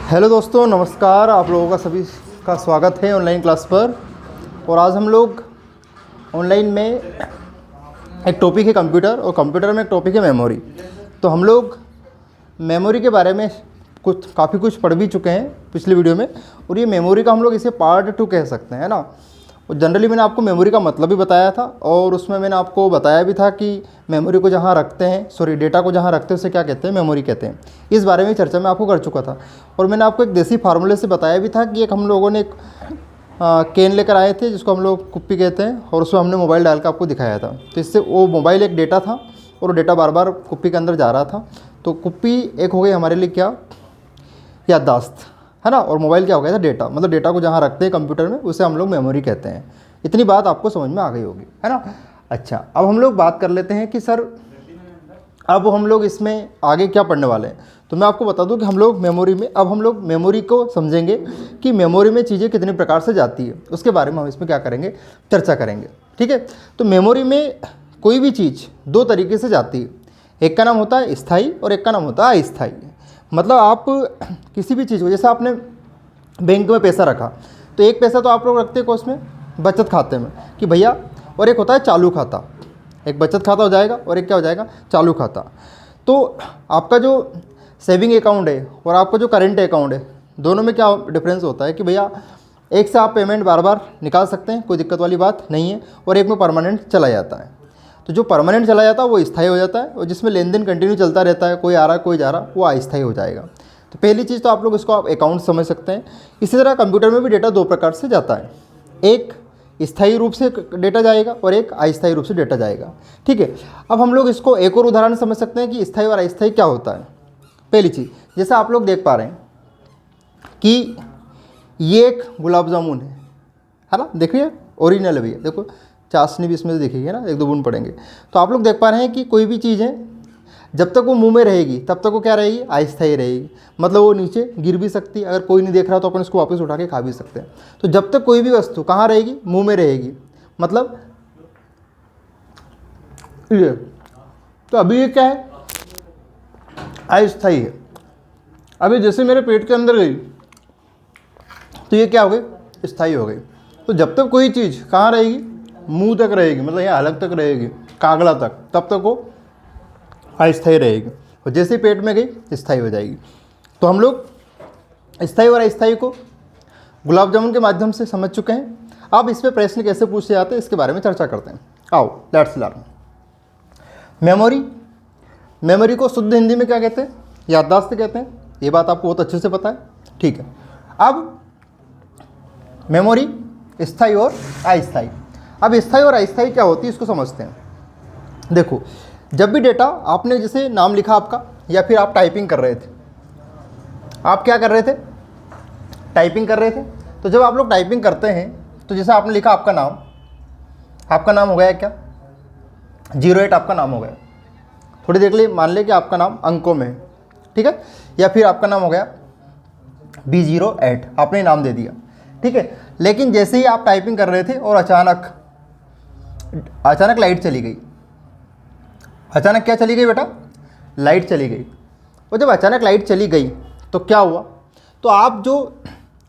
Hello दोस्तों, नमस्कार। आप लोगों का सभी का स्वागत है ऑनलाइन क्लास पर। और आज हम लोग ऑनलाइन में एक टॉपिक है कंप्यूटर, और कंप्यूटर में एक टॉपिक है मेमोरी। तो हम लोग मेमोरी के बारे में काफ़ी कुछ पढ़ भी चुके हैं पिछली वीडियो में, और ये मेमोरी का हम लोग इसे पार्ट 2 कह सकते हैं ना। और जनरली मैंने आपको मेमोरी का मतलब भी बताया था, और उसमें मैंने आपको बताया भी था कि मेमोरी को जहाँ रखते हैं, डेटा को जहाँ रखते हैं उसे क्या कहते हैं, मेमोरी कहते हैं। इस बारे में चर्चा मैं आपको कर चुका था, और मैंने आपको एक देसी फार्मूले से बताया भी था कि एक हम लोगों ने एक केन लेकर आए थे जिसको हम लोग कुप्पी कहते हैं, और उसमें हमने मोबाइल डाल कर आपको दिखाया था। तो इससे वो मोबाइल एक डेटा था, और वो डेटा बार बार कुप्पी के अंदर जा रहा था। तो कुप्पी एक हो गई हमारे लिए क्या, याददाश्त, है ना। और मोबाइल क्या हो गया था, डेटा। मतलब डेटा को जहाँ रखते हैं कंप्यूटर में उसे हम लोग मेमोरी कहते हैं। इतनी बात आपको समझ में आ गई होगी, है ना। अच्छा, अब हम लोग बात कर लेते हैं कि सर अब हम लोग इसमें आगे क्या पढ़ने वाले हैं। तो मैं आपको बता दूं कि हम लोग मेमोरी को समझेंगे कि मेमोरी में चीज़ें कितने प्रकार से जाती है, उसके बारे में हम इसमें क्या करेंगे, चर्चा करेंगे। ठीक है। तो मेमोरी में कोई भी चीज़ दो तरीके से जाती है। एक का नाम होता है स्थायी और एक का नाम होता है अस्थायी। मतलब आप किसी भी चीज़ को, जैसे आपने बैंक में पैसा रखा, तो एक पैसा तो आप लोग रखते हैं उसमें बचत खाते में कि भैया, और एक होता है चालू खाता। एक बचत खाता हो जाएगा और एक क्या हो जाएगा, चालू खाता। तो आपका जो सेविंग अकाउंट है और आपका जो करेंट अकाउंट है, दोनों में क्या डिफरेंस होता है कि भैया एक से आप पेमेंट बार बार निकाल सकते हैं, कोई दिक्कत वाली बात नहीं है, और एक में परमानेंट चला जाता है। तो जो परमानेंट चला जाता है वो स्थायी हो जाता है, और जिसमें लेन देन कंटिन्यू चलता रहता है, कोई आ रहा कोई जा रहा, वो अस्थायी हो जाएगा। तो पहली चीज़ तो आप लोग इसको आप अकाउंट समझ सकते हैं। इसी तरह कंप्यूटर में भी डेटा दो प्रकार से जाता है, एक स्थायी रूप से डेटा जाएगा और एक अस्थायी रूप से डेटा जाएगा। ठीक है। अब हम लोग इसको एक और उदाहरण समझ सकते हैं कि स्थायी और अस्थायी क्या होता है। पहली चीज़, जैसे आप लोग देख पा रहे हैं कि ये एक गुलाब जामुन है ना। देखिए ओरिजिनल है भैया, देखो चाशनी भी इसमें से दिखेगी ना, एक दो बूंद पड़ेंगे। तो आप लोग देख पा रहे हैं कि कोई भी चीज़ है जब तक वो मुंह में रहेगी तब तक वो क्या रहेगी, अस्थायी रहेगी। मतलब वो नीचे गिर भी सकती है, अगर कोई नहीं देख रहा तो अपन इसको वापस उठा के खा भी सकते हैं। तो जब तक कोई भी वस्तु कहाँ रहेगी, मुंह में रहेगी, मतलब ये। तो अभी ये क्या है, अस्थायी है। अभी जैसे मेरे पेट के अंदर गई तो ये क्या हो गई, स्थायी हो गई। तो जब तक कोई चीज़ कहाँ रहेगी, मुंह तक रहेगी, मतलब ये हलक तक रहेगी, कागड़ा तक, तब तक वो अस्थायी रहेगी। और जैसे पेट में गई स्थायी हो जाएगी। तो हम लोग स्थायी और अस्थायी को गुलाब जामुन के माध्यम से समझ चुके हैं। अब इस पर प्रश्न कैसे पूछे जाते हैं इसके बारे में चर्चा करते हैं। आओ लेट्स लर्न। मेमोरी को शुद्ध हिंदी में क्या कहते हैं, याददाश्त कहते हैं। ये बात आपको बहुत अच्छे से पता है। ठीक है। अब मेमोरी स्थायी और अस्थायी। अब स्थायी और अस्थायी क्या होती है इसको समझते हैं। देखो, जब भी डेटा आपने जैसे नाम लिखा आपका, या फिर आप टाइपिंग कर रहे थे, आप क्या कर रहे थे, टाइपिंग कर रहे थे। तो जब आप लोग टाइपिंग करते हैं तो जैसे आपने लिखा आपका नाम हो गया क्या, 08 आपका नाम हो गया। थोड़ी देर के लिए मान ले कि आपका नाम अंकों में है, ठीक है। या फिर आपका नाम हो गया B08, आपने नाम दे दिया, ठीक है। लेकिन जैसे ही आप टाइपिंग कर रहे थे और अचानक लाइट चली गई। अचानक क्या चली गई बेटा, लाइट चली गई। और जब अचानक लाइट चली गई तो क्या हुआ, तो आप जो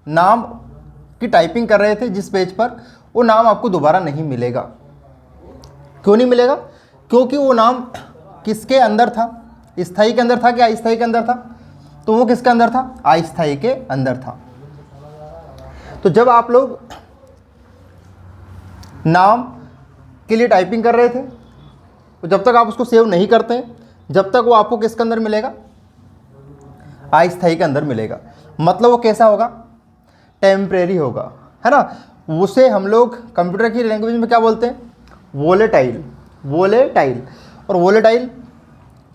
नाम की टाइपिंग कर रहे थे जिस पेज पर, वो नाम आपको दोबारा नहीं मिलेगा। क्यों नहीं मिलेगा, क्योंकि वो नाम किसके अंदर था, स्थायी के अंदर था कि अस्थायी के अंदर था। तो वो किसके अंदर था, अस्थायी के अंदर था। तो जब आप लोग नाम के लिए टाइपिंग कर रहे थे, तो जब तक आप उसको सेव नहीं करते हैं, जब तक वो आपको किसके अंदर मिलेगा, अस्थायी के अंदर मिलेगा। मतलब वो कैसा होगा, टेम्परेरी होगा, है ना। उसे हम लोग कंप्यूटर की लैंग्वेज में क्या बोलते हैं, वोलेटाइल। और वोलेटाइल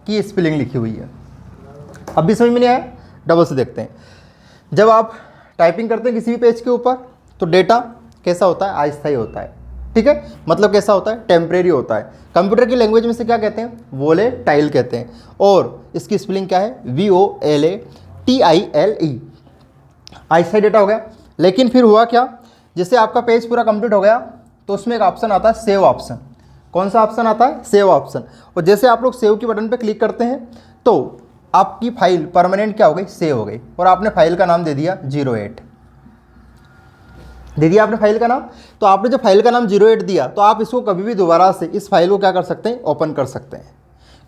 की स्पेलिंग लिखी हुई है। अब भी समझ में नहीं आया, डबल से देखते हैं। जब आप टाइपिंग करते हैं किसी भी पेज के ऊपर, तो डेटा कैसा होता है, अस्थायी होता है, ठीक है। मतलब कैसा होता है, टेम्परेरी होता है। कंप्यूटर की लैंग्वेज में से क्या कहते हैं, वोलेटाइल कहते हैं। और इसकी स्पेलिंग क्या है, VOLATILE। अस्थायी डेटा हो गया। लेकिन फिर हुआ क्या, जैसे आपका पेज पूरा कंप्लीट हो गया तो उसमें एक ऑप्शन आता है सेव ऑप्शन। कौन सा ऑप्शन आता है, सेव ऑप्शन। और जैसे आप लोग सेव की बटन पे क्लिक करते हैं तो आपकी फाइल परमानेंट क्या हो गई, सेव हो गई, और आपने फाइल का नाम दे दिया 08, दे दिया आपने फाइल का नाम। तो आपने जो फाइल का नाम 08 दिया, तो आप इसको कभी भी दोबारा से इस फाइल को क्या कर सकते हैं, ओपन कर सकते हैं,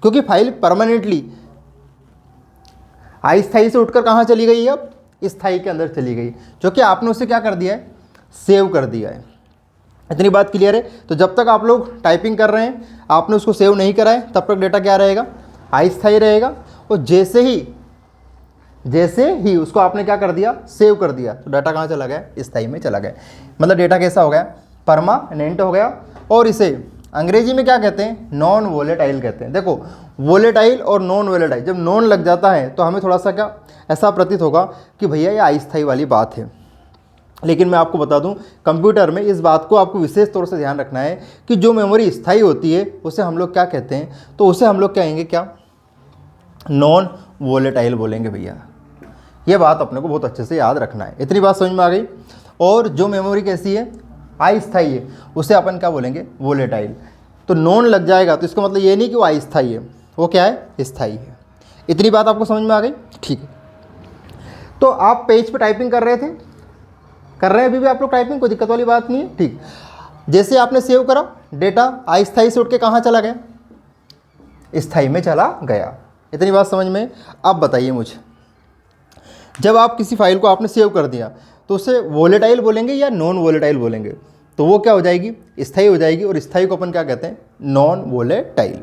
क्योंकि फाइल परमानेंटली अस्थायी से उठकर कहाँ चली गई, अब स्थायी के अंदर चली गई, जो कि आपने उसे क्या कर दिया है, सेव कर दिया है। इतनी बात क्लियर है। तो जब तक आप लोग टाइपिंग कर रहे हैं, आपने उसको सेव नहीं करा है, तब तक डेटा क्या रहेगा, अस्थायी रहेगा। और जैसे ही उसको आपने क्या कर दिया, सेव कर दिया, तो डाटा कहाँ चला गया, स्थायी में चला गया। मतलब डेटा कैसा हो गया, परमानेंट हो गया। और इसे अंग्रेजी में क्या कहते हैं, नॉन वोलेटाइल कहते हैं। देखो वोलेटाइल और नॉन वोलेटाइल, जब नॉन लग जाता है तो हमें थोड़ा सा क्या ऐसा प्रतीत होगा कि भैया ये अस्थायी वाली बात है। लेकिन मैं आपको बता दूं, कंप्यूटर में इस बात को आपको विशेष तौर से ध्यान रखना है कि जो मेमोरी स्थायी होती है उसे हम लोग क्या कहते हैं, तो उसे हम लोग कहेंगे क्या, नॉन वोलेटाइल बोलेंगे भैया। ये बात अपने को बहुत अच्छे से याद रखना है। इतनी बात समझ में आ गई। और जो मेमोरी कैसी है, अस्थायी है, उसे अपन क्या बोलेंगे, वोलेटाइल। तो नॉन लग जाएगा तो इसका मतलब ये नहीं कि वो अस्थायी है, वो क्या है, स्थायी है। इतनी बात आपको समझ में आ गई, ठीक है। तो आप पेज पे टाइपिंग कर रहे थे, कर रहे हैं अभी भी आप लोग टाइपिंग, कोई दिक्कत वाली बात नहीं है, ठीक। जैसे आपने सेव करा, डेटा अस्थायी से उठ के कहाँ चला गया, स्थायी में चला गया। इतनी बात समझ में। अब बताइए मुझे, जब आप किसी फाइल को आपने सेव कर दिया तो उसे वोलेटाइल बोलेंगे या नॉन वोलेटाइल बोलेंगे, तो वो क्या हो जाएगी, स्थायी हो जाएगी। और स्थायी को अपन क्या कहते हैं, नॉन वोलेटाइल।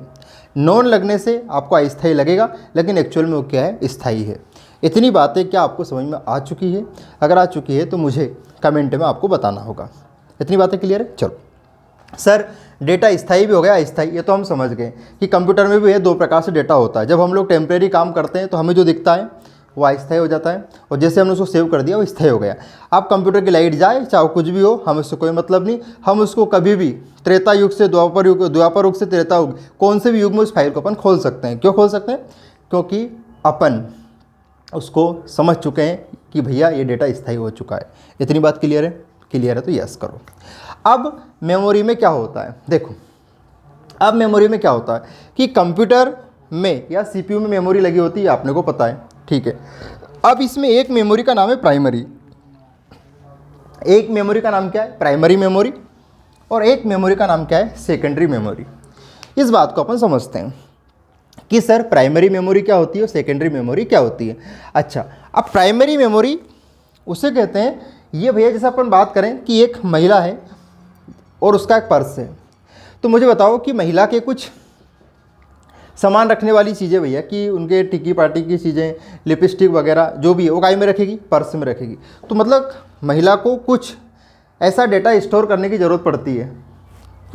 नॉन लगने से आपको अस्थायी लगेगा, लेकिन एक्चुअल में वो क्या है, स्थायी है। इतनी बातें क्या आपको समझ में आ चुकी है? अगर आ चुकी है तो मुझे कमेंट में आपको बताना होगा। इतनी बातें क्लियर है। चलो सर, डेटा स्थायी भी हो गया, अस्थायी, ये तो हम समझ गए कि कंप्यूटर में भी है, दो प्रकार से डेटा होता है। जब हम लोग टेम्परेरी काम करते हैं तो हमें जो दिखता है वो अस्थायी हो जाता है, और जैसे हमने उसको सेव कर दिया वो स्थायी हो गया। आप कंप्यूटर की लाइट जाए चाहे कुछ भी हो, हमें उससे कोई मतलब नहीं। हम उसको कभी भी त्रेता युग से द्वापर युग, द्वापर युग से त्रेता युग, कौन से भी युग में उस फाइल को अपन खोल सकते हैं। क्यों खोल सकते हैं? क्योंकि अपन उसको समझ चुके हैं कि भैया ये डेटा स्थायी हो चुका है। इतनी बात क्लियर है? क्लियर है तो यस करो। अब मेमोरी में क्या होता है, देखो अब मेमोरी में क्या होता है कि कंप्यूटर में या सीपीयू में मेमोरी लगी होती है, आपने को पता है, ठीक है। अब इसमें एक मेमोरी का नाम है प्राइमरी, एक मेमोरी का नाम क्या है, प्राइमरी मेमोरी, और एक मेमोरी का नाम क्या है, सेकेंडरी मेमोरी। इस बात को अपन समझते हैं कि सर प्राइमरी मेमोरी क्या होती है और सेकेंडरी मेमोरी क्या होती है। अच्छा, अब प्राइमरी मेमोरी उसे कहते हैं, ये भैया जैसे अपन बात करें कि एक महिला है और उसका एक पर्स है, तो मुझे बताओ कि महिला के कुछ सामान रखने वाली चीज़ें भैया, कि उनके टिक्की पार्टी की चीज़ें, लिपस्टिक वगैरह जो भी है, वो काई में रखेगी, पर्स में रखेगी। तो मतलब महिला को कुछ ऐसा डेटा स्टोर करने की ज़रूरत पड़ती है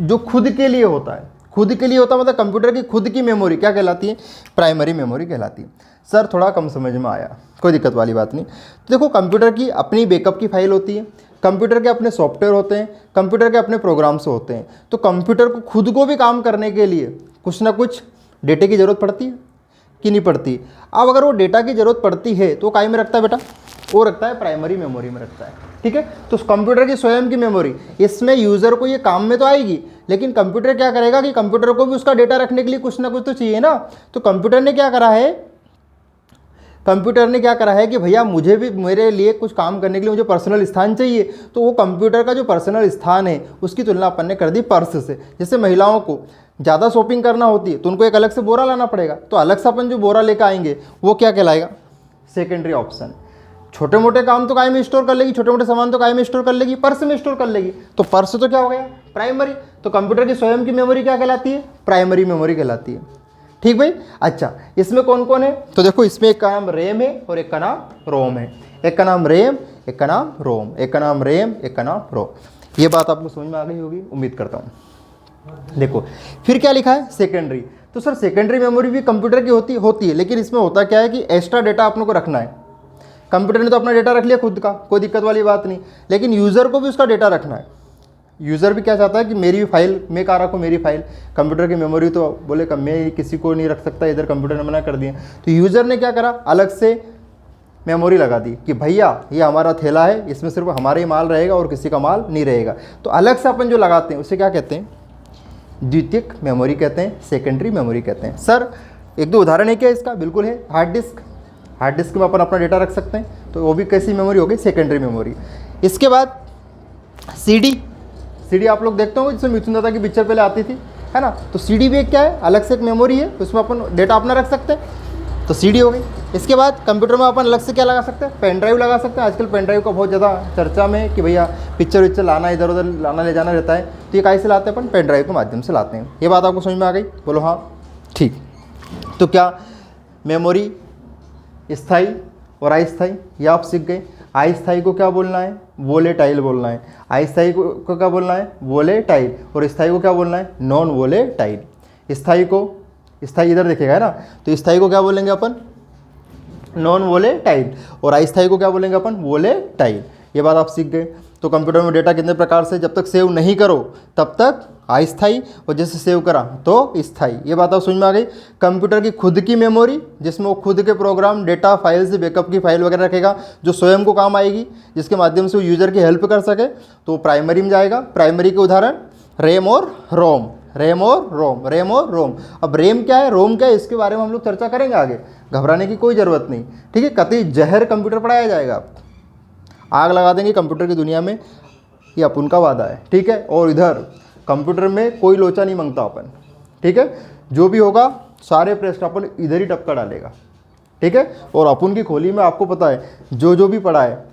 जो खुद के लिए होता है। खुद के लिए होता मतलब कंप्यूटर की खुद की मेमोरी क्या कहलाती है, प्राइमरी मेमोरी कहलाती है। सर थोड़ा कम समझ में आया, कोई दिक्कत वाली बात नहीं। तो देखो कंप्यूटर की अपनी बैकअप की फाइल होती है, कंप्यूटर के अपने सॉफ्टवेयर होते हैं, कंप्यूटर के अपने प्रोग्राम्स होते हैं। तो कंप्यूटर को खुद को भी काम करने के लिए कुछ ना कुछ डेटा की ज़रूरत पड़ती है कि नहीं पड़ती। अब अगर वो डेटा की ज़रूरत पड़ती है तो काय में रखता है बेटा, वो रखता है प्राइमरी मेमोरी में रखता है, ठीक है। तो कंप्यूटर की स्वयं की मेमोरी, इसमें यूज़र को ये काम में तो आएगी, लेकिन कंप्यूटर क्या करेगा कि कंप्यूटर को भी उसका डेटा रखने के लिए कुछ ना कुछ तो चाहिए ना। तो कंप्यूटर ने क्या करा है कि भैया मुझे भी मेरे लिए कुछ काम करने के लिए मुझे पर्सनल स्थान चाहिए। तो वो कंप्यूटर का जो पर्सनल स्थान है उसकी तुलना अपन ने कर दी पर्स से। जैसे महिलाओं को ज़्यादा शॉपिंग करना होती है तो उनको एक अलग से बोरा लाना पड़ेगा, तो अलग से अपन जो बोरा लेकर आएंगे वो क्या कहलाएगा, सेकेंडरी ऑप्शन। छोटे मोटे काम तो काय में स्टोर कर लेगी, छोटे मोटे सामान तो काय में स्टोर कर लेगी, पर्स में स्टोर कर लेगी। तो पर्स तो क्या हो गया, प्राइमरी। तो कंप्यूटर की स्वयं की मेमोरी क्या कहलाती है, प्राइमरी मेमोरी कहलाती है, ठीक भाई। अच्छा, इसमें कौन कौन है, तो देखो इसमें एक का नाम रैम है और एक का नाम रोम है। एक का नाम रैम, एक का नाम रोम, एक का नाम रैम, एक का नाम रोम। ये बात आपको समझ में आ गई होगी, उम्मीद करता हूँ। देखो फिर क्या लिखा है, सेकेंडरी। तो सर सेकेंडरी मेमोरी भी कंप्यूटर की होती है, लेकिन इसमें होता क्या है कि एक्स्ट्रा डेटा अपने को रखना है। कंप्यूटर ने तो अपना डेटा रख लिया खुद का, कोई दिक्कत वाली बात नहीं, लेकिन यूज़र को भी उसका डेटा रखना है। यूज़र भी क्या चाहता है कि मेरी भी फाइल, मैं कह रहा हूँ मेरी फाइल, कंप्यूटर की मेमोरी तो बोले मैं किसी को नहीं रख सकता, इधर कंप्यूटर ने मना कर दिया। तो यूज़र ने क्या करा, अलग से मेमोरी लगा दी कि भैया ये हमारा थैला है, इसमें सिर्फ हमारा ही माल रहेगा और किसी का माल नहीं रहेगा। तो अलग से अपन जो लगाते हैं उसे क्या कहते हैं, द्वितीयक मेमोरी कहते हैं, सेकेंडरी मेमोरी कहते हैं। सर एक दो उदाहरण है क्या इसका, बिल्कुल है। हार्ड डिस्क, हार्ड डिस्क में अपन अपना डेटा रख सकते हैं, तो वो भी कैसी मेमोरी होगी, सेकेंडरी मेमोरी। इसके बाद सीडी, सीडी आप लोग देखते होंगे जिसमें मिथुन दादा की पिक्चर पहले आती थी, है ना। तो सीडी भी एक क्या है, अलग से एक मेमोरी है, उसमें अपन डेटा अपना रख सकते हैं, तो सीडी हो गई। इसके बाद कंप्यूटर में अपन अलग से क्या लगा सकते हैं, पेन ड्राइव लगा सकते हैं। आजकल पेन ड्राइव का बहुत ज़्यादा चर्चा में है कि भैया पिक्चर विक्चर लाना, इधर उधर लाना ले जाना रहता है, तो ये कैसे लाते हैं अपन, पेन ड्राइव के माध्यम से लाते हैं। ये बात आपको समझ में आ गई, बोलो हाँ ठीक। तो क्या मेमोरी स्थायी और अस्थायी, ये आप सीख गए। अस्थायी को क्या बोलना है, वोलेटाइल बोलना है। अस्थायी को क्या बोलना है, वोलेटाइल। और स्थायी को क्या बोलना है, नॉन वोलेटाइल। स्थायी को, स्थायी इधर दिखेगा है ना, तो स्थायी को क्या बोलेंगे अपन, नॉन वोलेटाइल। और अस्थायी को क्या बोलेंगे अपन, वोलेटाइल। ये बात आप सीख गए। तो कंप्यूटर में डेटा कितने प्रकार से, जब तक सेव नहीं करो तब तक अस्थायी, और जैसे सेव करा तो स्थायी। ये बात आप समझ में आ गई। कंप्यूटर की खुद की मेमोरी, जिसमें वो खुद के प्रोग्राम, डेटा फाइल से बैकअप की फाइल वगैरह रखेगा, जो स्वयं को काम आएगी, जिसके माध्यम से वो यूजर की हेल्प कर सके, तो प्राइमरी में जाएगा। प्राइमरी के उदाहरण रैम और रोम, रैम और रोम, रैम और रोम। अब रैम क्या है, रोम क्या है, इसके बारे में हम लोग चर्चा करेंगे आगे, घबराने की कोई ज़रूरत नहीं, ठीक है। कतई जहर कंप्यूटर पढ़ाया जाएगा, आग लगा देंगे कंप्यूटर की दुनिया में, ये अपन का वादा है, ठीक है। और इधर कंप्यूटर में कोई लोचा नहीं मांगता अपन, ठीक है। जो भी होगा सारे प्रश्न अपन इधर ही टपका डालेगा, ठीक है। और अपन की खोली में आपको पता है जो भी पढ़ा है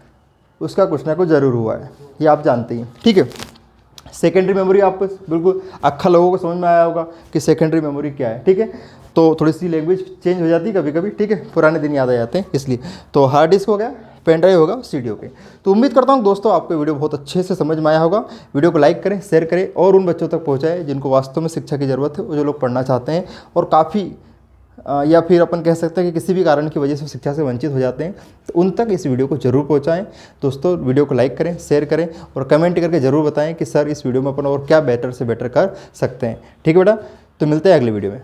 उसका कुछ ना कुछ ज़रूर हुआ है, ये आप जानते ही, ठीक है। सेकेंडरी मेमोरी आप बिल्कुल अक्खा लोगों को समझ में आया होगा कि सेकेंडरी मेमोरी क्या है, ठीक है। तो थोड़ी सी लैंग्वेज चेंज हो जाती है कभी कभी, ठीक है, पुराने दिन याद आ जाते हैं इसलिए। तो हार्ड डिस्क हो गया, पेन ड्राइव होगा, सीडी हो गई। तो उम्मीद करता हूँ दोस्तों आपको वीडियो बहुत अच्छे से समझ में आया होगा। वीडियो को लाइक करें, शेयर करें और उन बच्चों तक पहुँचाएं जिनको वास्तव में शिक्षा की ज़रूरत है, वो जो लोग पढ़ना चाहते हैं और काफ़ी या फिर अपन कह सकते हैं कि किसी भी कारण की वजह से शिक्षा से वंचित हो जाते हैं, तो उन तक इस वीडियो को जरूर पहुंचाएं। दोस्तों वीडियो को लाइक करें, शेयर करें और कमेंट करके ज़रूर बताएं कि सर इस वीडियो में अपन और क्या बेटर से बेटर कर सकते हैं, ठीक है बेटा। तो मिलते हैं अगले वीडियो में।